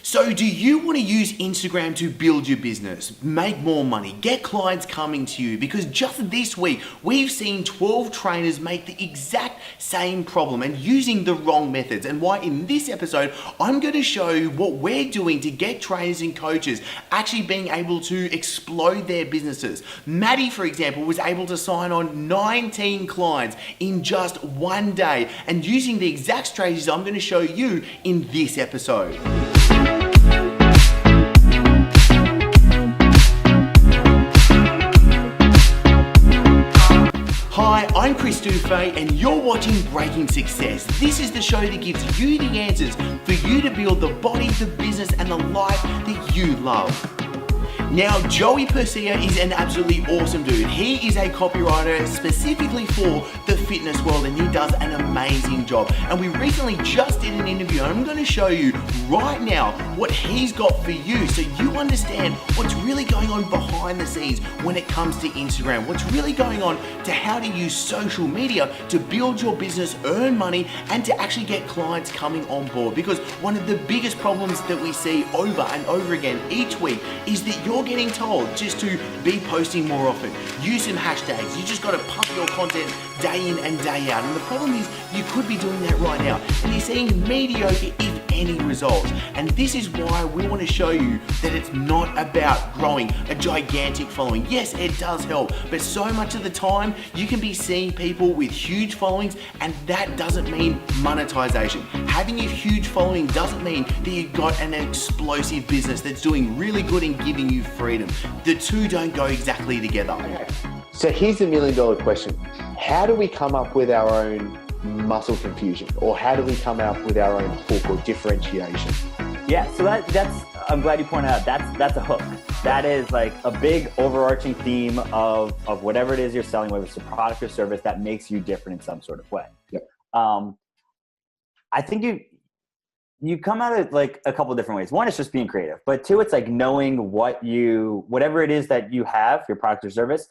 So do you want to use Instagram to build your business, make more money, get clients coming to you? Because just this week, we've seen 12 trainers make the exact same problem and using the wrong methods. And why in this episode, I'm going to show you what we're doing to get trainers and coaches actually being able to explode their businesses. Maddie, for example, was able to sign on 19 clients in just one day and using the exact strategies I'm going to show you in this episode. Hi, I'm Chris Dufay and you're watching Breaking Success. This is the show that gives you the answers for you to build the body, the business and the life that you love. Now, Joey Persia is an absolutely awesome dude. He is a copywriter specifically for the fitness world and he does an amazing job. And we recently just did an interview and I'm going to show you right now what he's got for you so you understand what's really going on behind the scenes when it comes to Instagram, what's really going on to how to use social media to build your business, earn money, and to actually get clients coming on board. Because one of the biggest problems that we see over and over again each week is that you're getting told just to be posting more often, use some hashtags, you just got to pump your content day in and day out. And the problem is you could be doing that right now and you're seeing mediocre if any results. And this is why we want to show you that it's not about growing a gigantic following. Yes, it does help, but so much of the time you can be seeing people with huge followings and that doesn't mean monetization. Having a huge following doesn't mean that you've got an explosive business that's doing really good and giving you freedom. The two don't go exactly together. Okay. So here's the $1,000,000 question. How do we come up with our own muscle confusion? Or how do we come up with our own hook or differentiation? Yeah, so that's I'm glad you pointed out, that's a hook. That is like a big overarching theme of whatever it is you're selling, whether it's a product or service that makes you different in some sort of way. Yep. I think you come at it like a couple of different ways. One is just being creative, but two, it's like knowing whatever it is that you have, your product or service,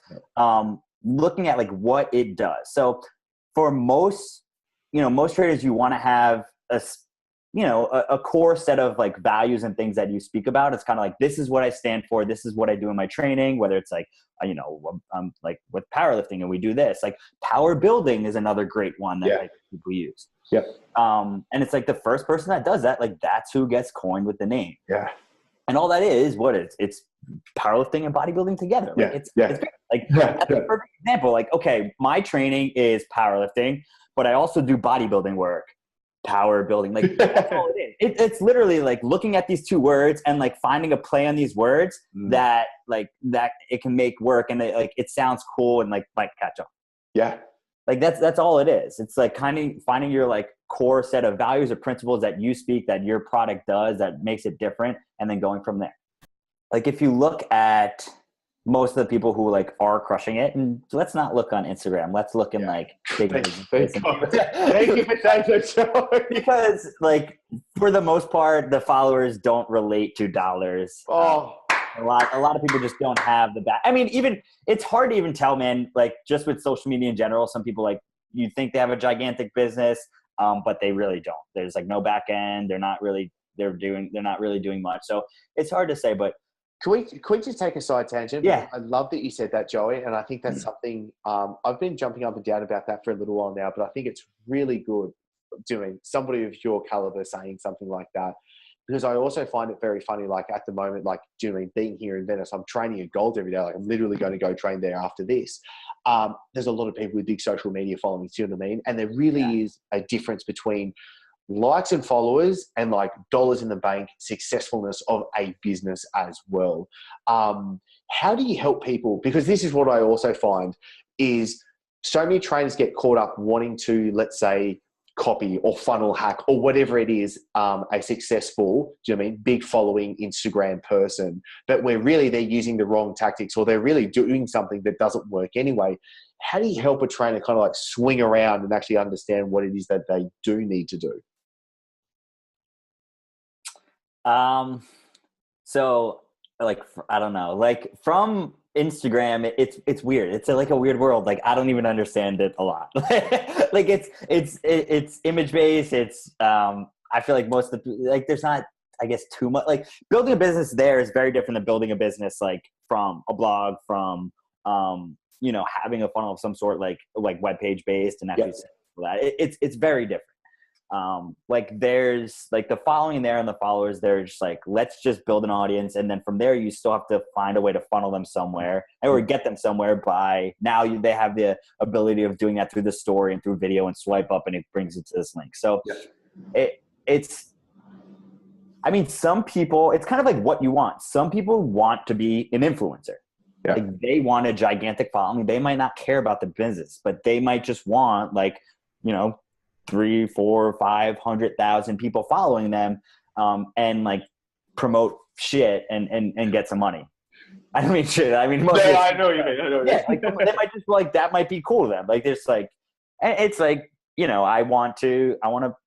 looking at like what it does. So for most traders, you want to have a core set of like values and things that you speak about. It's kind of like, this is what I stand for. This is what I do in my training, whether it's like, I'm like with powerlifting and we do this, like power building is another great one that like, people use. Yep. And it's like the first person that does that, like that's who gets coined with the name. Yeah. And all that is what it's powerlifting and bodybuilding together. Like it's great. Like that's a perfect example. Like, okay, my training is powerlifting, but I also do bodybuilding work, power building. Like that's all it is. It's literally like looking at these two words and like finding a play on these words that it can make work and it sounds cool and like might catch on. Yeah. Like that's all it is. It's like kind of finding your like core set of values or principles that you speak, that your product does, that makes it different, and then going from there. Like if you look at most of the people who like are crushing it, and let's not look on Instagram. Let's look in like big Thank you for saying that. Because like for the most part, the followers don't relate to dollars. A lot of people just don't have the back. I mean, even it's hard to even tell, man, like just with social media in general, some people like you think they have a gigantic business, but they really don't. There's like no back end. They're not really doing much. So it's hard to say, but Can we just take a side tangent? Yeah. I love that you said that, Joey. And I think that's something, I've been jumping up and down about that for a little while now, but I think it's really good doing somebody of your caliber saying something like that. Because I also find it very funny, like at the moment, like being here in Venice, I'm training at Gold every day. Like I'm literally going to go train there after this. There's a lot of people with big social media followings, you know what I mean? And there really is a difference between likes and followers and like dollars in the bank successfulness of a business as well. How do you help people? Because this is what I also find is so many trainers get caught up wanting to, let's say, copy or funnel hack or whatever it is, a successful, do you know what I mean, big following Instagram person, but where really they're using the wrong tactics or they're really doing something that doesn't work anyway. How do you help a trainer kind of like swing around and actually understand what it is that they do need to do? So like, I don't know, like from Instagram, it's weird. It's like a weird world. Like I don't even understand it a lot. Like it's image based. It's I feel like most of the like there's not I guess, too much. Like building a business there is very different than building a business like from a blog, from you know, having a funnel of some sort, like web page based and actually that. It's very different. Like there's like the following there and the followers, they're just like, let's just build an audience. And then from there, you still have to find a way to funnel them somewhere or get them somewhere by now they have the ability of doing that through the story and through video and swipe up and it brings it to this link. So it's, I mean, some people, it's kind of like what you want. Some people want to be an influencer. Yeah. Like they want a gigantic following. They might not care about the business, but they might just want like, you know, 300,000, 400,000, 500,000 people following them, and like promote shit and get some money. I don't mean shit. I mean, I know you mean. Yeah, like they might just like that might be cool to them. Like there's like, it's like, you know, I want to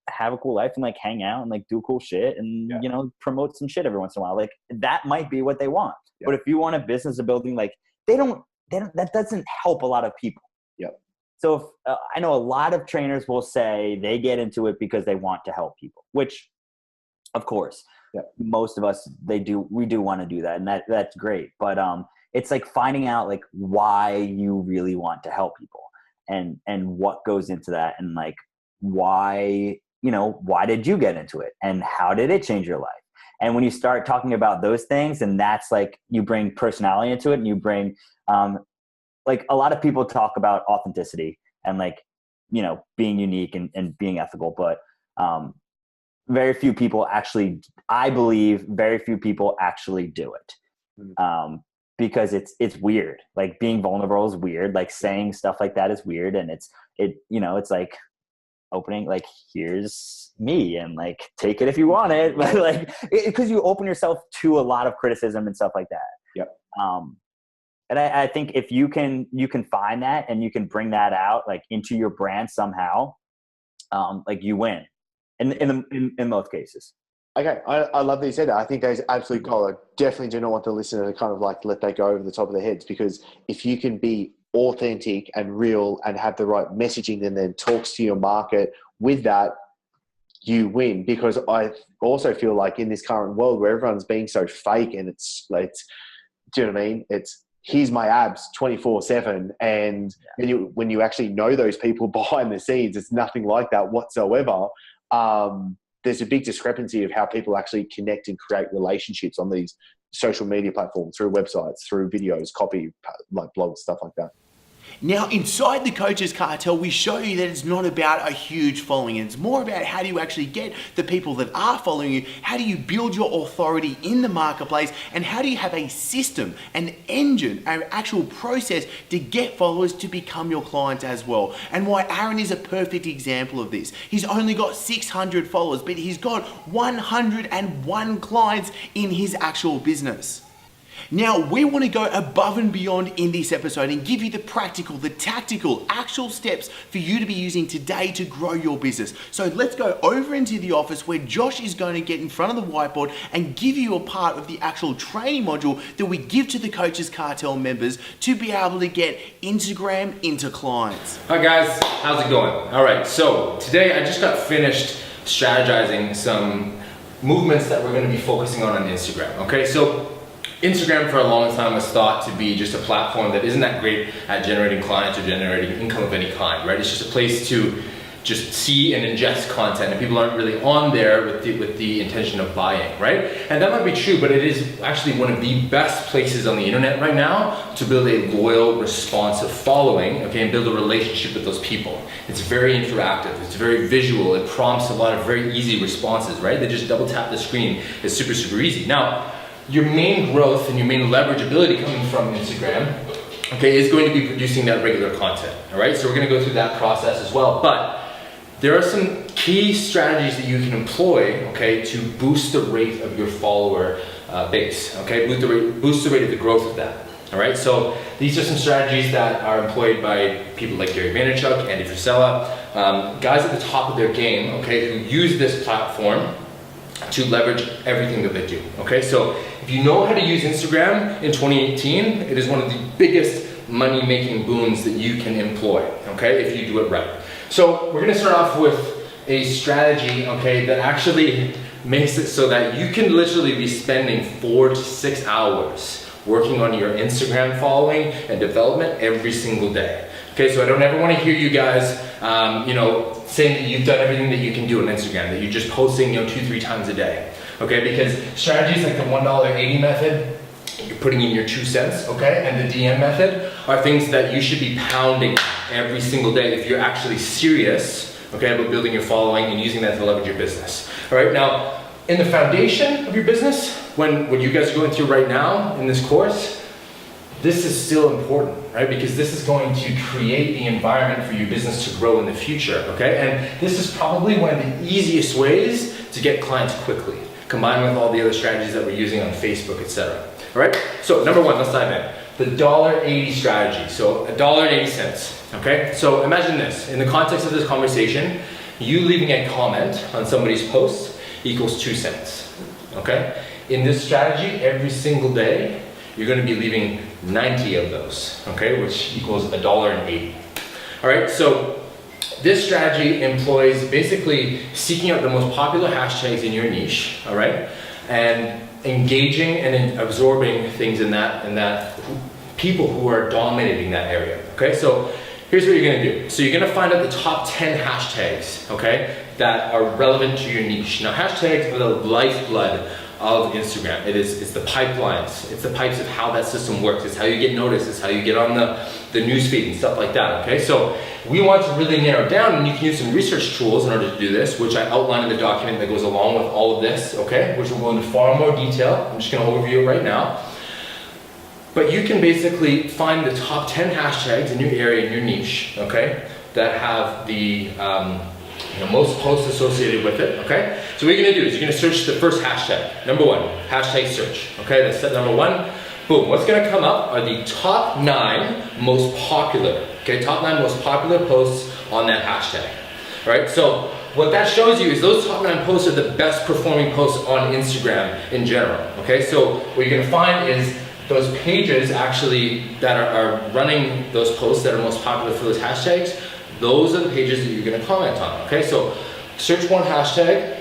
have a cool life and like hang out and like do cool shit and you know, promote some shit every once in a while. Like that might be what they want. Yeah. But if you want a business of building, like they don't that doesn't help a lot of people. Yep. So if, I know a lot of trainers will say they get into it because they want to help people, which of course most of us, we do want to do that. And that's great. But it's like finding out like why you really want to help people and what goes into that. And like, why did you get into it and how did it change your life? And when you start talking about those things, and that's like, you bring personality into it and you bring, like a lot of people talk about authenticity and like, you know, being unique and being ethical, but very few people actually, I believe very few people actually do it. Because it's weird. Like being vulnerable is weird. Like saying stuff like that is weird. And it's like opening, like, here's me and like, take it if you want it. But like, because you open yourself to a lot of criticism and stuff like that. Yep. And I think if you can find that and you can bring that out like into your brand somehow, like you win in most cases. Okay, I love that you said that. I think that is absolute gold. I definitely do not want the listener to kind of like let that go over the top of their heads, because if you can be authentic and real and have the right messaging and then talks to your market with that, you win. Because I also feel like in this current world where everyone's being so fake and it's do you know what I mean? It's here's my abs 24/7. And when you actually know those people behind the scenes, it's nothing like that whatsoever. There's a big discrepancy of how people actually connect and create relationships on these social media platforms, through websites, through videos, copy, like blogs, stuff like that. Now, inside the Coaches Cartel, we show you that it's not about a huge following. It's more about how do you actually get the people that are following you, how do you build your authority in the marketplace, and how do you have a system, an engine, an actual process to get followers to become your clients as well. And why Aaron is a perfect example of this. He's only got 600 followers, but he's got 101 clients in his actual business. Now, we want to go above and beyond in this episode and give you the practical, the tactical, actual steps for you to be using today to grow your business. So let's go over into the office where Josh is going to get in front of the whiteboard and give you a part of the actual training module that we give to the Coaches Cartel members to be able to get Instagram into clients. Hi guys, how's it going? All right, so today I just got finished strategizing some movements that we're going to be focusing on Instagram. Okay, so Instagram for a long time was thought to be just a platform that isn't that great at generating clients or generating income of any kind, right? It's just a place to just see and ingest content, and people aren't really on there with the intention of buying, right? And that might be true, but it is actually one of the best places on the internet right now to build a loyal, responsive following, okay, and build a relationship with those people. It's very interactive, it's very visual, it prompts a lot of very easy responses, right? They just double tap the screen. It's super, super easy. Now, your main growth and your main leverageability coming from Instagram, okay, is going to be producing that regular content, all right? So we're gonna go through that process as well, but there are some key strategies that you can employ, okay, to boost the rate of your follower base, okay? Boost the rate of the growth of that, all right? So these are some strategies that are employed by people like Gary Vaynerchuk, Andy Frisella, guys at the top of their game, okay, who use this platform to leverage everything that they do, okay? So if you know how to use Instagram in 2018, it is one of the biggest money-making boons that you can employ, okay, if you do it right. So we're gonna start off with a strategy, okay, that actually makes it so that you can literally be spending 4 to 6 hours working on your Instagram following and development every single day. Okay, so I don't ever want to hear you guys, saying that you've done everything that you can do on Instagram, that you're just posting, 2-3 times a day. Okay, because strategies like the $1.80 method, you're putting in your 2 cents, okay, and the DM method are things that you should be pounding every single day if you're actually serious, okay, about building your following and using that to leverage your business. All right, now, in the foundation of your business, what you guys are going through right now in this course, this is still important, right? Because this is going to create the environment for your business to grow in the future, okay? And this is probably one of the easiest ways to get clients quickly, combined with all the other strategies that we're using on Facebook, etc. All right? So number one, let's dive in. The $1.80 strategy. So $1.80, okay? So imagine this. In the context of this conversation, you leaving a comment on somebody's post equals 2 cents, okay? In this strategy, every single day, you're gonna be leaving 90 of those, okay? Which equals $1.80. All right, so this strategy employs basically seeking out the most popular hashtags in your niche, all right? And engaging and absorbing things in that people who are dominating that area, okay? So here's what you're gonna do. So you're gonna find out the top 10 hashtags, okay, that are relevant to your niche. Now, hashtags are the lifeblood of Instagram. It's the pipelines. It's the pipes of how that system works. It's how you get noticed. It's how you get on the newsfeed and stuff like that, okay? So we want to really narrow down, and you can use some research tools in order to do this, which I outline in the document that goes along with all of this, okay? Which will go into far more detail. I'm just gonna overview it right now. But you can basically find the top 10 hashtags in your area, in your niche, okay? That have the most posts associated with it, okay? So what you're gonna do is you're gonna search the first hashtag. Number one, hashtag search, okay? That's step number one. Boom, what's gonna come up are the top 9 most popular, okay? Top 9 most popular posts on that hashtag, all right? So what that shows you is those top 9 posts are the best performing posts on Instagram in general, okay? So what you're gonna find is those pages actually that are running those posts that are most popular for those hashtags, those are the pages that you're gonna comment on, okay? So search one hashtag,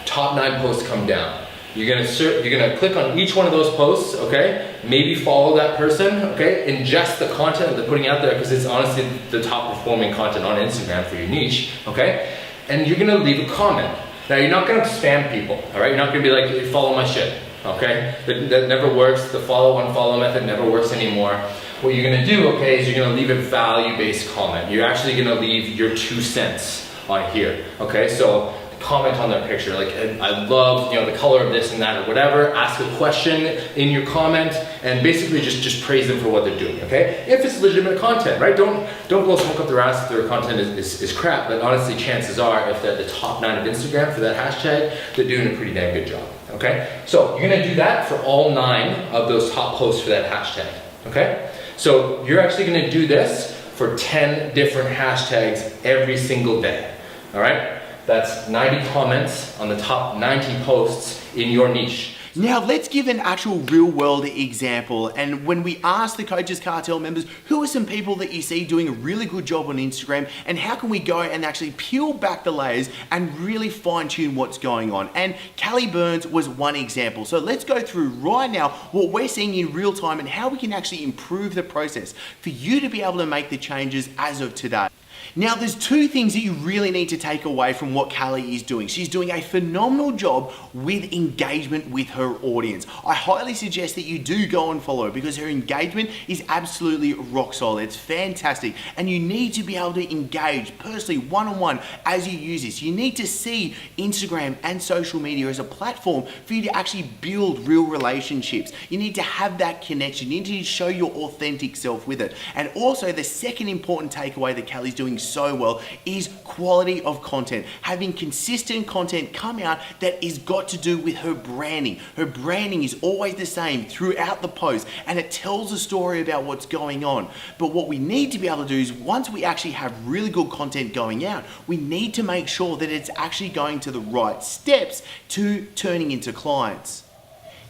top 9 posts come down. You're gonna click on each one of those posts, okay? Maybe follow that person, okay? Ingest the content that they're putting out there because it's honestly the top performing content on Instagram for your niche, okay? And you're gonna leave a comment. Now you're not gonna spam people, all right? You're not gonna be like, follow my shit, okay? That never works. The follow unfollow method never works anymore. What you're gonna do, okay, is you're gonna leave a value-based comment. You're actually gonna leave your 2 cents on here, okay? So comment on their picture, like, I love, the color of this and that or whatever. Ask a question in your comment and basically just praise them for what they're doing, okay? If it's legitimate content, right? Don't blow smoke up their ass if their content is crap, but honestly, chances are, if they're the top 9 of Instagram for that hashtag, they're doing a pretty damn good job, okay? So you're gonna do that for all 9 of those top posts for that hashtag, okay? So you're actually gonna do this for 10 different hashtags every single day, all right? That's 90 comments on the top 90 posts in your niche. Now let's give an actual real world example. And when we ask the Coaches Cartel members, who are some people that you see doing a really good job on Instagram, and how can we go and actually peel back the layers and really fine tune what's going on? And Callie Burns was one example. So let's go through right now what we're seeing in real time and how we can actually improve the process for you to be able to make the changes as of today. Now, there's 2 things that you really need to take away from what Callie is doing. She's doing a phenomenal job with engagement with her audience. I highly suggest that you do go and follow her because her engagement is absolutely rock solid. It's fantastic. And you need to be able to engage personally, one-on-one, as you use this. You need to see Instagram and social media as a platform for you to actually build real relationships. You need to have that connection. You need to show your authentic self with it. And also, the second important takeaway that Callie's doing so well is quality of content. Having consistent content come out that is got to do with her branding. Her branding is always the same throughout the post and it tells a story about what's going on. But what we need to be able to do is once we actually have really good content going out, we need to make sure that it's actually going to the right steps to turning into clients.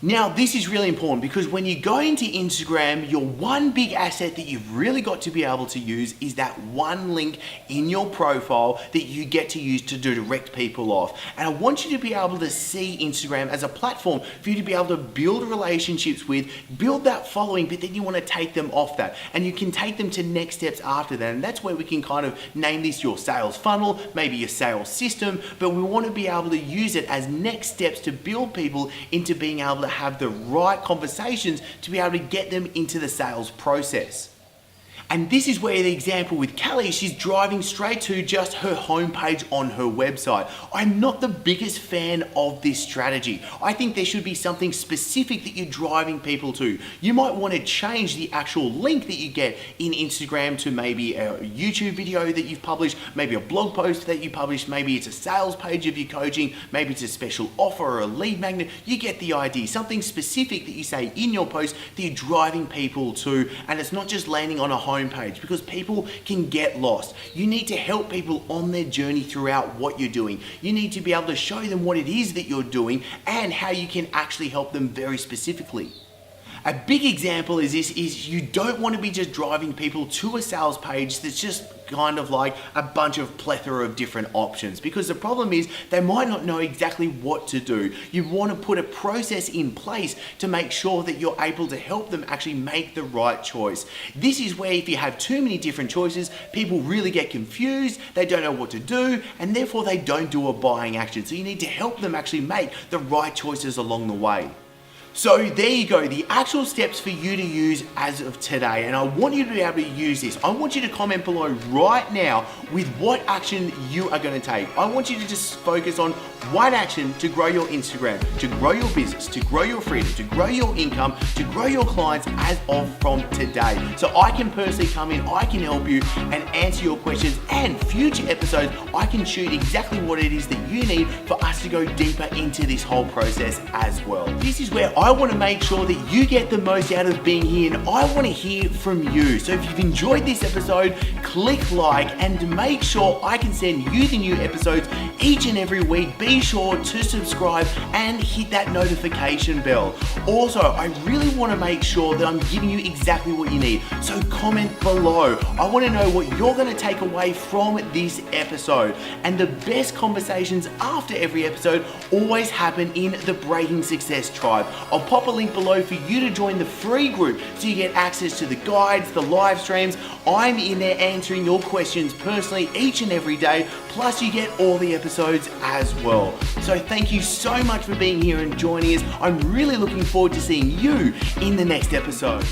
Now, this is really important because when you go into Instagram, your one big asset that you've really got to be able to use is that one link in your profile that you get to use to direct people off. And I want you to be able to see Instagram as a platform for you to be able to build relationships with, build that following, but then you want to take them off that. And you can take them to next steps after that. And that's where we can kind of name this your sales funnel, maybe your sales system, but we want to be able to use it as next steps to build people into being able to have the right conversations to be able to get them into the sales process. And this is where the example with Kelly, she's driving straight to just her homepage on her website. I'm not the biggest fan of this strategy. I think there should be something specific that you're driving people to. You might want to change the actual link that you get in Instagram to maybe a YouTube video that you've published, maybe a blog post that you published, maybe it's a sales page of your coaching, maybe it's a special offer or a lead magnet. You get the idea. Something specific that you say in your post that you're driving people to, and it's not just landing on a homepage because people can get lost. You need to help people on their journey throughout what you're doing. You need to be able to show them what it is that you're doing and how you can actually help them very specifically. A big example is this, is you don't want to be just driving people to a sales page that's just kind of like a bunch of plethora of different options, because the problem is they might not know exactly what to do. You want to put a process in place to make sure that you're able to help them actually make the right choice. This is where if you have too many different choices, people really get confused, they don't know what to do, and therefore they don't do a buying action. So you need to help them actually make the right choices along the way. So there you go, the actual steps for you to use as of today, and I want you to be able to use this. I want you to comment below right now with what action you are going to take. I want you to just focus on one action to grow your Instagram, to grow your business, to grow your freedom, to grow your income, to grow your clients as of from today. So I can personally come in, I can help you and answer your questions, and future episodes, I can shoot exactly what it is that you need for us to go deeper into this whole process as well. This is where I want to make sure that you get the most out of being here, and I want to hear from you. So if you've enjoyed this episode, click like and make sure I can send you the new episodes each and every week. Be sure to subscribe and hit that notification bell. Also, I really want to make sure that I'm giving you exactly what you need. So comment below. I want to know what you're going to take away from this episode. And the best conversations after every episode always happen in the Breaking Success Tribe. I'll pop a link below for you to join the free group so you get access to the guides, the live streams. I'm in there answering your questions personally each and every day, plus you get all the episodes as well. So thank you so much for being here and joining us. I'm really looking forward to seeing you in the next episode.